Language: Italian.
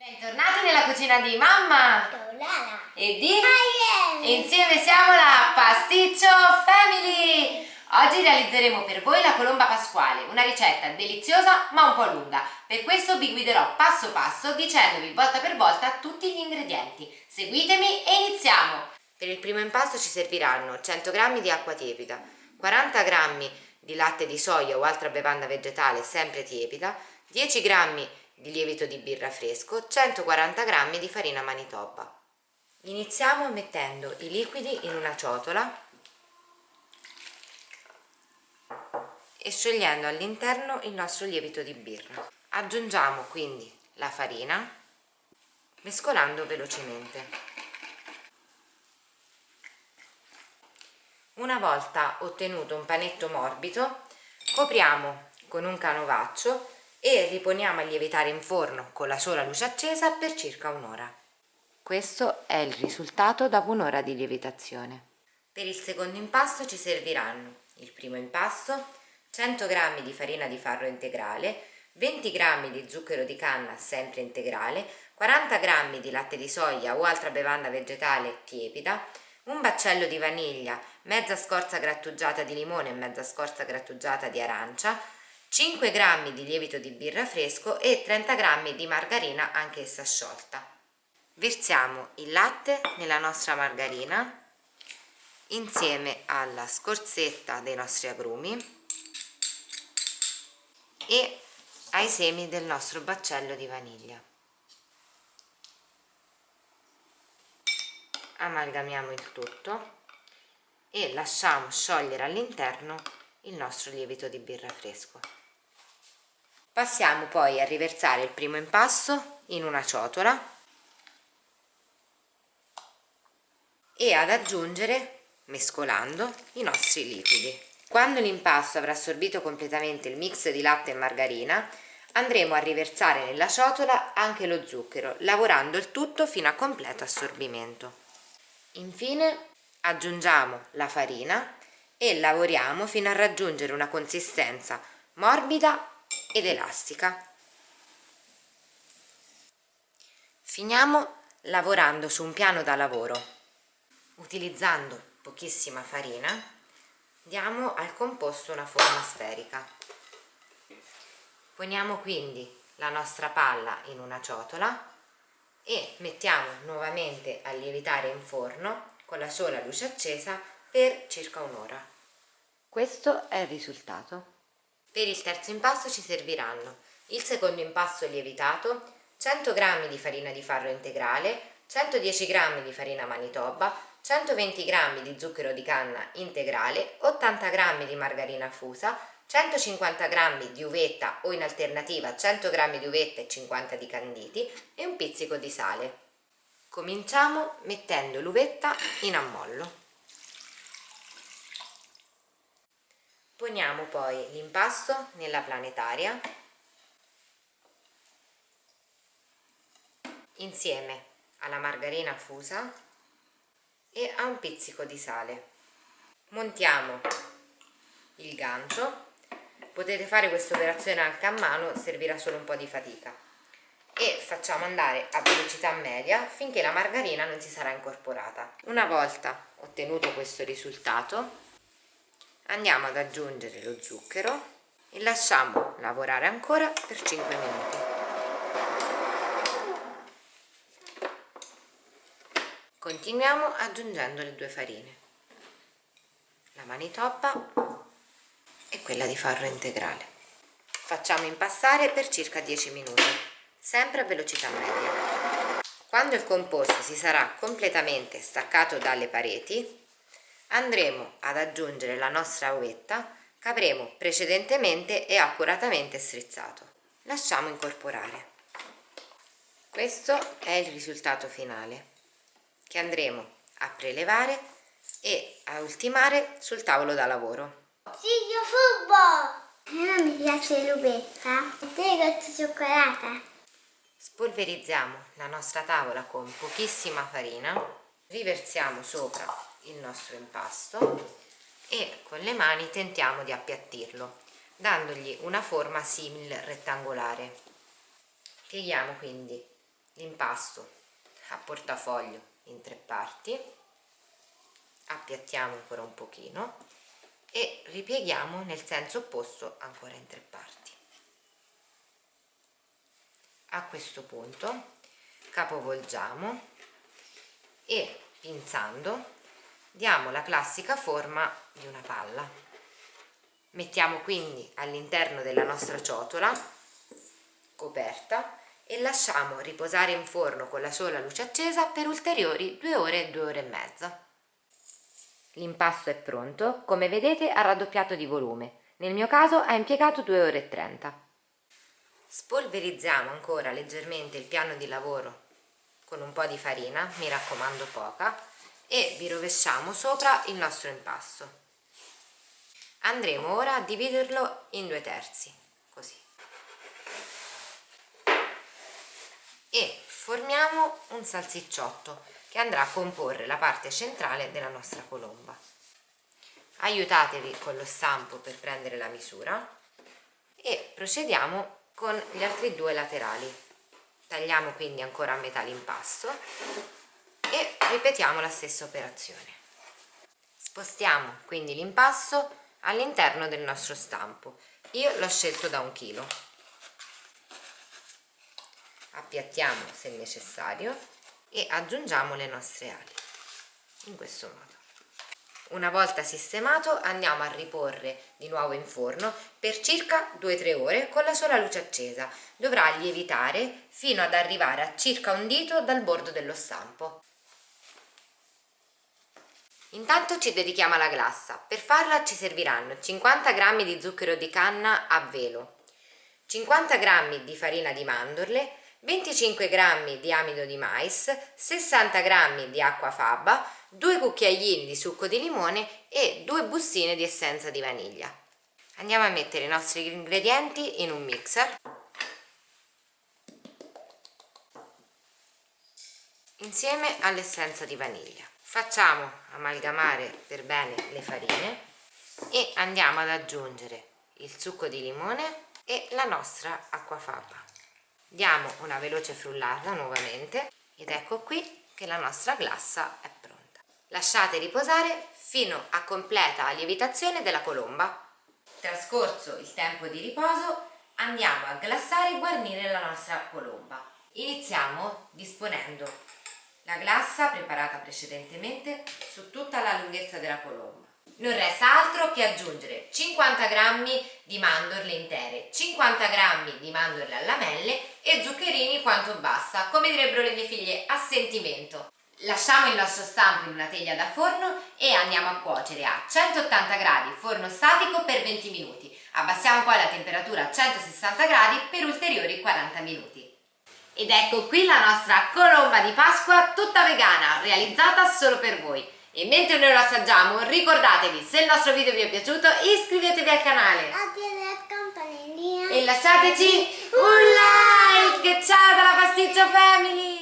Bentornati nella cucina di mamma Lala e di insieme siamo la Pasticcio Family. Oggi realizzeremo per voi la colomba pasquale, una ricetta deliziosa ma un po' lunga. Per questo vi guiderò passo passo dicendovi volta per volta tutti gli ingredienti. Seguitemi e iniziamo! Per il primo impasto ci serviranno 100 g di acqua tiepida, 40 g di latte di soia o altra bevanda vegetale sempre tiepida, 10 g di lievito di birra fresco, 140 g di farina manitoba. Iniziamo mettendo i liquidi in una ciotola e sciogliendo all'interno il nostro lievito di birra. Aggiungiamo quindi la farina, mescolando velocemente. Una volta ottenuto un panetto morbido, copriamo con un canovaccio e riponiamo a lievitare in forno con la sola luce accesa per circa un'ora. Questo è il risultato dopo un'ora di lievitazione. Per il secondo impasto ci serviranno il primo impasto, 100 g di farina di farro integrale, 20 g di zucchero di canna sempre integrale, 40 g di latte di soia o altra bevanda vegetale tiepida, un baccello di vaniglia, mezza scorza grattugiata di limone e mezza scorza grattugiata di arancia, 5 g di lievito di birra fresco e 30 g di margarina anch'essa sciolta. Versiamo il latte nella nostra margarina insieme alla scorzetta dei nostri agrumi e ai semi del nostro baccello di vaniglia. Amalgamiamo il tutto e lasciamo sciogliere all'interno il nostro lievito di birra fresco. Passiamo poi a riversare il primo impasto in una ciotola e ad aggiungere, mescolando, i nostri liquidi. Quando l'impasto avrà assorbito completamente il mix di latte e margarina, andremo a riversare nella ciotola anche lo zucchero, lavorando il tutto fino a completo assorbimento. Infine aggiungiamo la farina e lavoriamo fino a raggiungere una consistenza morbida ed elastica. Finiamo lavorando su un piano da lavoro. Utilizzando pochissima farina, diamo al composto una forma sferica. Poniamo quindi la nostra palla in una ciotola e mettiamo nuovamente a lievitare in forno con la sola luce accesa per circa un'ora. Questo è il risultato. Per il terzo impasto ci serviranno il secondo impasto lievitato, 100 g di farina di farro integrale, 110 g di farina manitoba, 120 g di zucchero di canna integrale, 80 g di margarina fusa, 150 g di uvetta o in alternativa 100 g di uvetta e 50 di canditi e un pizzico di sale. Cominciamo mettendo l'uvetta in ammollo. Poniamo poi l'impasto nella planetaria insieme alla margarina fusa e a un pizzico di sale. Montiamo il gancio. Potete fare questa operazione anche a mano, servirà solo un po' di fatica. E facciamo andare a velocità media finché la margarina non si sarà incorporata. Una volta ottenuto questo risultato, andiamo ad aggiungere lo zucchero e lasciamo lavorare ancora per 5 minuti. Continuiamo aggiungendo le due farine, la manitoba e quella di farro integrale. Facciamo impastare per circa 10 minuti, sempre a velocità media. Quando il composto si sarà completamente staccato dalle pareti, andremo ad aggiungere la nostra uvetta che avremo precedentemente e accuratamente strizzato. Lasciamo incorporare. Questo è il risultato finale che andremo a prelevare e a ultimare sul tavolo da lavoro. Zio Furbo! A me mi piace l'uvetta. A te goccia cioccolata. Spolverizziamo la nostra tavola con pochissima farina, riversiamo sopra il nostro impasto e con le mani tentiamo di appiattirlo, dandogli una forma simile rettangolare. Pieghiamo quindi l'impasto a portafoglio in 3 parti, appiattiamo ancora un pochino e ripieghiamo nel senso opposto ancora in 3 parti. A questo punto capovolgiamo e pinzando diamo la classica forma di una palla. Mettiamo quindi all'interno della nostra ciotola coperta e lasciamo riposare in forno con la sola luce accesa per ulteriori 2 ore e 2 ore e mezza. L'impasto è pronto, come vedete ha raddoppiato di volume, nel mio caso ha impiegato 2 ore e 30. Spolverizziamo ancora leggermente il piano di lavoro con un po' di farina, mi raccomando poca, e vi rovesciamo sopra il nostro impasto. Andremo ora a dividerlo in 2/3, così. E formiamo un salsicciotto che andrà a comporre la parte centrale della nostra colomba. Aiutatevi con lo stampo per prendere la misura e procediamo con gli altri 2 laterali. Tagliamo quindi ancora a metà l'impasto e ripetiamo la stessa operazione. Spostiamo quindi l'impasto all'interno del nostro stampo. Io l'ho scelto da 1 chilo. Appiattiamo se necessario e aggiungiamo le nostre ali in questo modo. Una volta sistemato andiamo a riporre di nuovo in forno per circa 2-3 ore con la sola luce accesa. Dovrà lievitare fino ad arrivare a circa 1 dito dal bordo dello stampo. Intanto ci dedichiamo alla glassa. Per farla ci serviranno 50 g di zucchero di canna a velo, 50 g di farina di mandorle, 25 g di amido di mais, 60 g di acqua faba, 2 cucchiaini di succo di limone e 2 bustine di essenza di vaniglia. Andiamo a mettere i nostri ingredienti in un mixer insieme all'essenza di vaniglia. Facciamo amalgamare per bene le farine e andiamo ad aggiungere il succo di limone e la nostra acqua faba. Diamo una veloce frullata nuovamente ed ecco qui che la nostra glassa è pronta. Lasciate riposare fino a completa lievitazione della colomba. Trascorso il tempo di riposo andiamo a glassare e guarnire la nostra colomba. Iniziamo disponendo la glassa preparata precedentemente su tutta la lunghezza della colomba. Non resta altro che aggiungere 50 g di mandorle intere, 50 g di mandorle a lamelle e zuccherini quanto basta, come direbbero le mie figlie, a sentimento. Lasciamo il nostro stampo in una teglia da forno e andiamo a cuocere a 180 gradi forno statico per 20 minuti. Abbassiamo poi la temperatura a 160 gradi per ulteriori 40 minuti. Ed ecco qui la nostra colomba di Pasqua tutta vegana, realizzata solo per voi. E mentre noi lo assaggiamo, ricordatevi, se il nostro video vi è piaciuto, iscrivetevi al canale. Attivate la campanellina. E lasciateci un like! Ciao dalla Pasticcio Family!